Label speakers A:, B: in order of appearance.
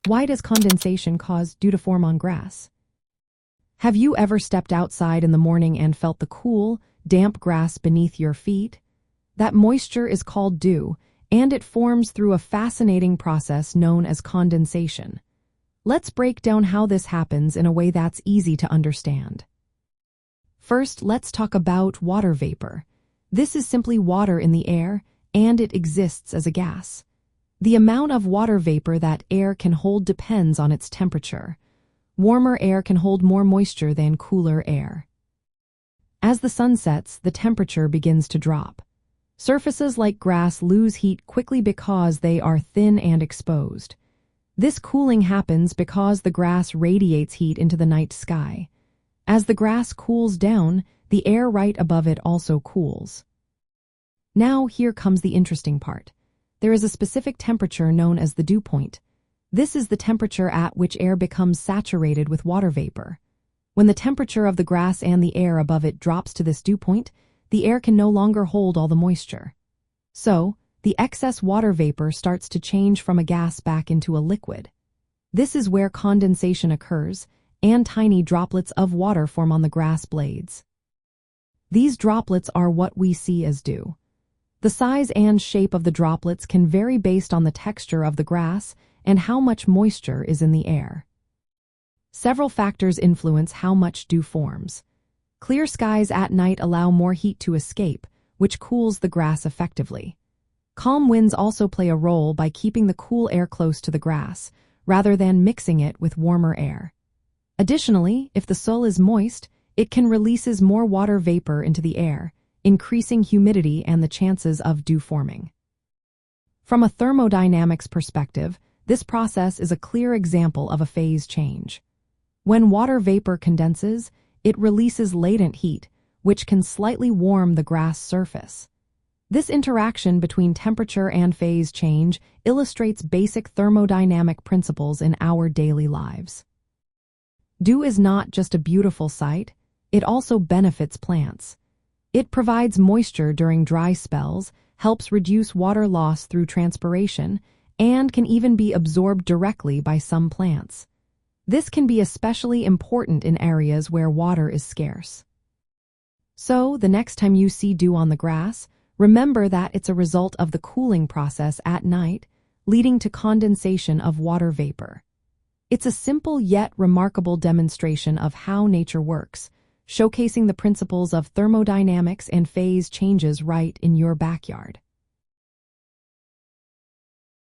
A: Why does condensation cause dew to form on grass? Have you ever stepped outside in the morning and felt the cool, damp grass beneath your feet? That moisture is called dew, and it forms through a fascinating process known as condensation. Let's break down how this happens in a way that's easy to understand. First, let's talk about water vapor. This is simply water in the air, and it exists as a gas. The amount of water vapor that air can hold depends on its temperature. Warmer air can hold more moisture than cooler air. As the sun sets, the temperature begins to drop. Surfaces like grass lose heat quickly because they are thin and exposed. This cooling happens because the grass radiates heat into the night sky. As the grass cools down, the air right above it also cools. Now here comes the interesting part. There is a specific temperature known as the dew point. This is the temperature at which air becomes saturated with water vapor. When the temperature of the grass and the air above it drops to this dew point, the air can no longer hold all the moisture. So, the excess water vapor starts to change from a gas back into a liquid. This is where condensation occurs, and tiny droplets of water form on the grass blades. These droplets are what we see as dew. The size and shape of the droplets can vary based on the texture of the grass and how much moisture is in the air. Several factors influence how much dew forms. Clear skies at night allow more heat to escape, which cools the grass effectively. Calm winds also play a role by keeping the cool air close to the grass, rather than mixing it with warmer air. Additionally, if the soil is moist, it can release more water vapor into the air, increasing humidity and the chances of dew forming. From a thermodynamics perspective, this process is a clear example of a phase change. When water vapor condenses, it releases latent heat, which can slightly warm the grass surface. This interaction between temperature and phase change illustrates basic thermodynamic principles in our daily lives. Dew is not just a beautiful sight, it also benefits plants. It provides moisture during dry spells, helps reduce water loss through transpiration, and can even be absorbed directly by some plants. This can be especially important in areas where water is scarce. So, the next time you see dew on the grass, remember that it's a result of the cooling process at night, leading to condensation of water vapor. It's a simple yet remarkable demonstration of how nature works, showcasing the principles of thermodynamics and phase changes right in your backyard.